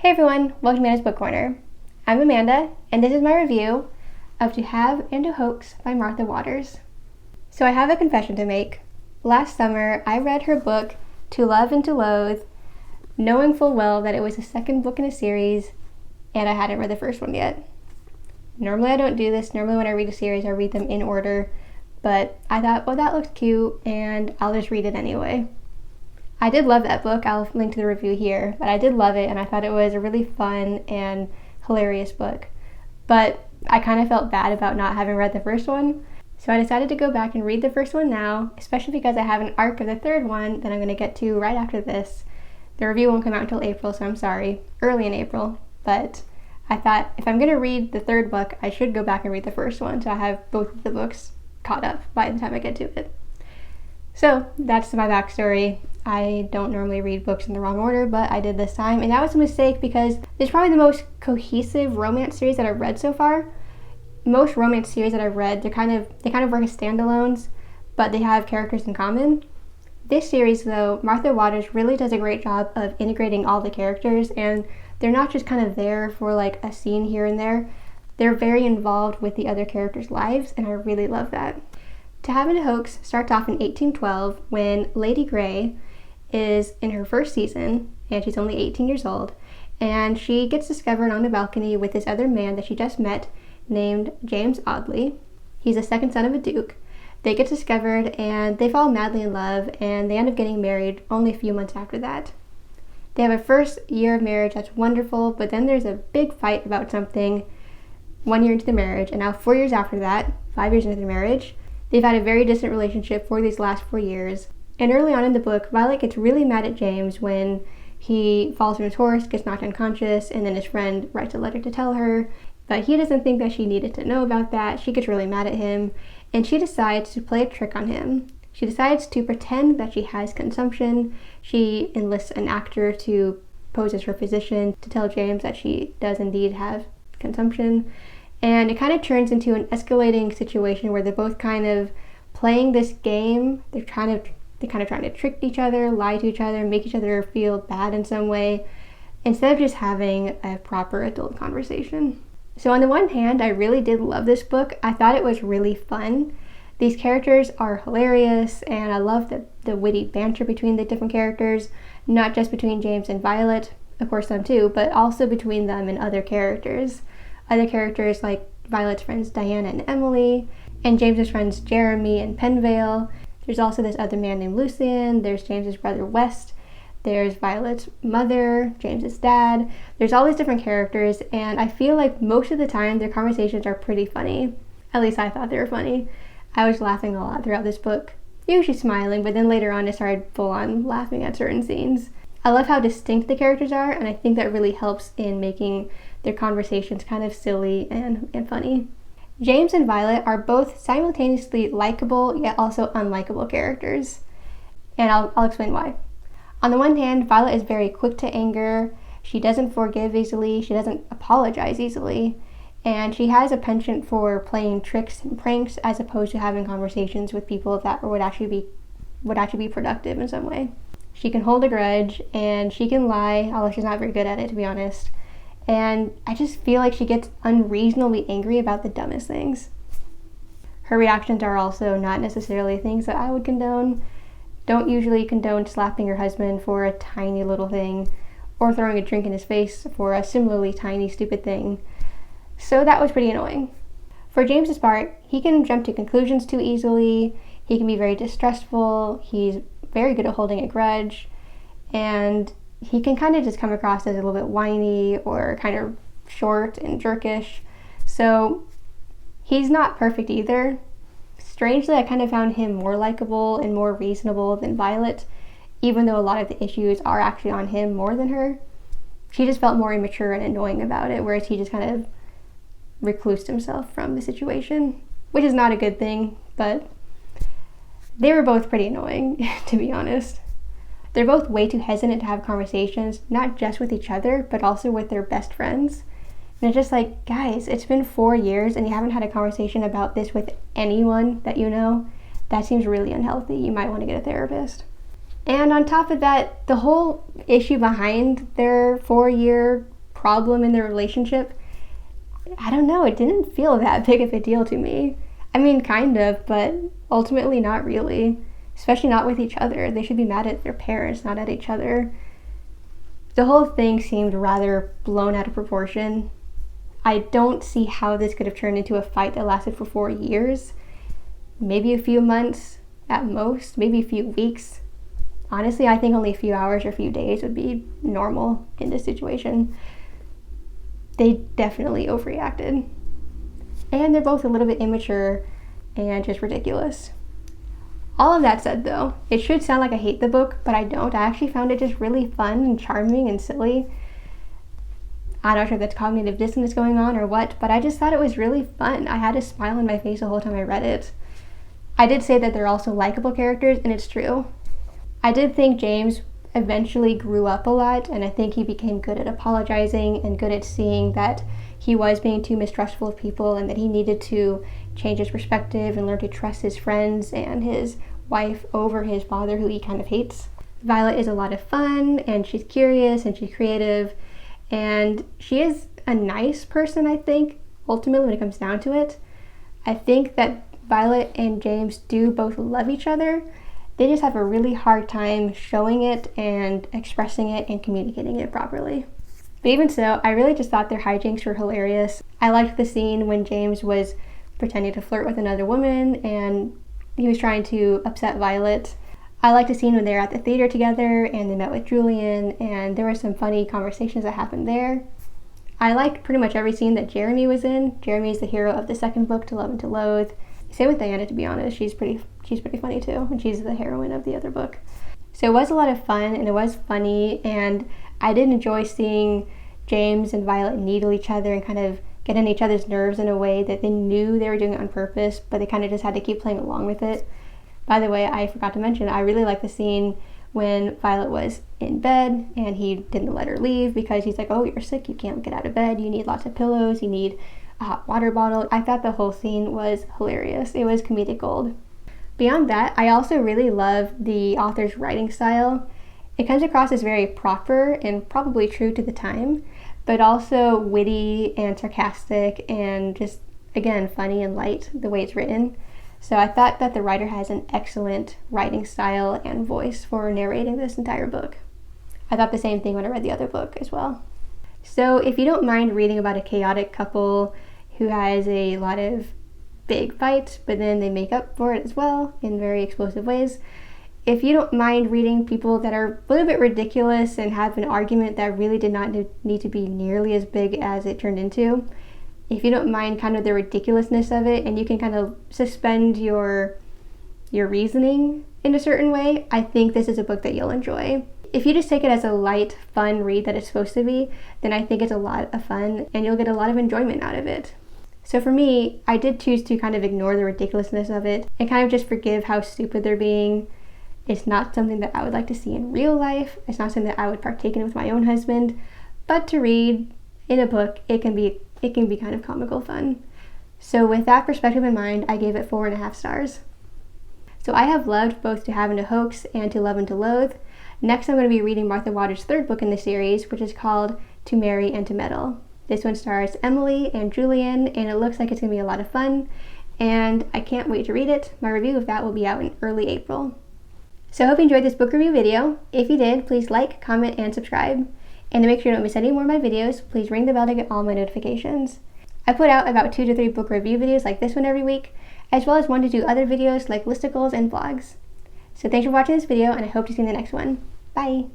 Hey everyone, welcome to Amanda's Book Corner. I'm Amanda, and this is my review of To Have and to Hoax by Martha Waters. So I have a confession to make. Last summer, I read her book, To Love and to Loathe, knowing full well that it was the second book in a series, and I hadn't read the first one yet. Normally I don't do this. Normally when I read a series, I read them in order, but I thought, well, that looks cute, and I'll just read it anyway. I did love that book. I'll link to the review here, but I did love it, and I thought it was a really fun and hilarious book. But I kind of felt bad about not having read the first one, so I decided to go back and read the first one now, especially because I have an arc of the third one that I'm going to get to right after this. The review won't come out until April, so I'm sorry, early in April, but I thought if I'm going to read the third book, I should go back and read the first one, so I have both of the books caught up by the time I get to it. So that's my backstory. I don't normally read books in the wrong order, but I did this time, and that was a mistake because it's probably the most cohesive romance series that I've read so far. Most romance series that I've read, they kind of work as standalones, but they have characters in common. This series, though, Martha Waters really does a great job of integrating all the characters, and they're not just kind of there for like a scene here and there. They're very involved with the other characters' lives, and I really love that. To Have and to Hoax starts off in 1812 when Lady Grey is in her first season, and she's only 18 years old, and she gets discovered on the balcony with this other man that she just met named James Audley. He's the second son of a duke. They get discovered and they fall madly in love, and they end up getting married only a few months after that. They have a first year of marriage that's wonderful, but then there's a big fight about something 1 year into the marriage, and now 4 years after that, 5 years into the marriage, they've had a very distant relationship for these last 4 years. And early on in the book, Violet gets really mad at James when he falls from his horse, gets knocked unconscious, and then his friend writes a letter to tell her. But he doesn't think that she needed to know about that. She gets really mad at him, and she decides to play a trick on him. She decides to pretend that she has consumption. She enlists an actor to pose as her physician to tell James that she does indeed have consumption. And it kind of turns into an escalating situation where they're both kind of playing this game. They're kind of trying to trick each other, lie to each other, make each other feel bad in some way, instead of just having a proper adult conversation. So on the one hand, I really did love this book. I thought it was really fun. These characters are hilarious, and I love the witty banter between the different characters, not just between James and Violet, of course them too, but also between them and other characters. Other characters like Violet's friends Diana and Emily, and James's friends Jeremy and Penvale. There's also this other man named Lucian. There's James's brother West. There's Violet's mother, James's dad. There's all these different characters, and I feel like most of the time their conversations are pretty funny. At least I thought they were funny. I was laughing a lot throughout this book. Usually smiling, but then later on I started full on laughing at certain scenes. I love how distinct the characters are, and I think that really helps in making their conversations kind of silly and funny. James and Violet are both simultaneously likable yet also unlikable characters, and I'll explain why. On the one hand, Violet is very quick to anger. She doesn't forgive easily. She doesn't apologize easily, and she has a penchant for playing tricks and pranks as opposed to having conversations with people that would actually be productive in some way. She can hold a grudge, and she can lie, although she's not very good at it, to be honest. And I just feel like she gets unreasonably angry about the dumbest things. Her reactions are also not necessarily things that I would condone. Don't usually condone slapping your husband for a tiny little thing, or throwing a drink in his face for a similarly tiny, stupid thing. So that was pretty annoying. For James's part, he can jump to conclusions too easily. He can be very distrustful. He's very good at holding a grudge, and he can kind of just come across as a little bit whiny or kind of short and jerkish. So he's not perfect either. Strangely, I kind of found him more likable and more reasonable than Violet, even though a lot of the issues are actually on him more than her. She just felt more immature and annoying about it, whereas he just kind of reclused himself from the situation, which is not a good thing, but they were both pretty annoying, to be honest. They're both way too hesitant to have conversations, not just with each other, but also with their best friends. And it's just like, guys, it's been 4 years and you haven't had a conversation about this with anyone that you know. That seems really unhealthy. You might want to get a therapist. And on top of that, the whole issue behind their 4-year problem in their relationship, I don't know, it didn't feel that big of a deal to me. I mean, kind of, but ultimately not really. Especially not with each other. They should be mad at their parents, not at each other. The whole thing seemed rather blown out of proportion. I don't see how this could have turned into a fight that lasted for 4 years. Maybe a few months at most, maybe a few weeks. Honestly, I think only a few hours or a few days would be normal in this situation. They definitely overreacted. And they're both a little bit immature and just ridiculous. All of that said, though, it should sound like I hate the book, but I don't. I actually found it just really fun and charming and silly. I'm not sure if that's cognitive dissonance going on or what, but I just thought it was really fun. I had a smile on my face the whole time I read it. I did say that they're also likable characters, and it's true. I did think James eventually grew up a lot, and I think he became good at apologizing and good at seeing that he was being too mistrustful of people and that he needed to change his perspective and learn to trust his friends and his wife over his father, who he kind of hates. Violet is a lot of fun, and she's curious and she's creative, and she is a nice person, I think, ultimately when it comes down to it. I think that Violet and James do both love each other. They just have a really hard time showing it and expressing it and communicating it properly. But even so, I really just thought their hijinks were hilarious. I liked the scene when James was pretending to flirt with another woman and he was trying to upset Violet. I liked the scene when they were at the theater together and they met with Julian, and there were some funny conversations that happened there. I liked pretty much every scene that Jeremy was in. Jeremy is the hero of the second book, To Love and to Loathe. Same with Diana, to be honest. She's pretty funny too, and she's the heroine of the other book. So it was a lot of fun and it was funny, and I did enjoy seeing James and Violet needle each other and kind of get on each other's nerves in a way that they knew they were doing it on purpose, but they kind of just had to keep playing along with it. By the way, I forgot to mention, I really liked the scene when Violet was in bed and he didn't let her leave because he's like, oh, you're sick, you can't get out of bed, you need lots of pillows, you need a hot water bottle. I thought the whole scene was hilarious. It was comedic gold. Beyond that, I also really love the author's writing style. It comes across as very proper and probably true to the time, but also witty and sarcastic and just, again, funny and light the way it's written. So I thought that the writer has an excellent writing style and voice for narrating this entire book. I thought the same thing when I read the other book as well. So if you don't mind reading about a chaotic couple who has a lot of big fights, but then they make up for it as well in very explosive ways, if you don't mind reading people that are a little bit ridiculous and have an argument that really did not need to be nearly as big as it turned into, if you don't mind kind of the ridiculousness of it and you can kind of suspend your reasoning in a certain way, I think this is a book that you'll enjoy. If you just take it as a light, fun read that it's supposed to be, then I think it's a lot of fun and you'll get a lot of enjoyment out of it. So for me, I did choose to kind of ignore the ridiculousness of it and kind of just forgive how stupid they're being. It's not something that I would like to see in real life. It's not something that I would partake in with my own husband. But to read in a book, it can be kind of comical fun. So with that perspective in mind, I gave it 4.5 stars. So I have loved both To Have and to Hoax and To Love and to Loathe. Next, I'm going to be reading Martha Waters' third book in the series, which is called To Marry and to Meddle. This one stars Emily and Julian, and it looks like it's going to be a lot of fun, and I can't wait to read it. My review of that will be out in early April. So I hope you enjoyed this book review video. If you did, please like, comment, and subscribe. And to make sure you don't miss any more of my videos, please ring the bell to get all my notifications. I put out about 2 to 3 book review videos like this one every week, as well as 1 to 2 other videos like listicles and vlogs. So thanks for watching this video, and I hope to see you in the next one. Bye!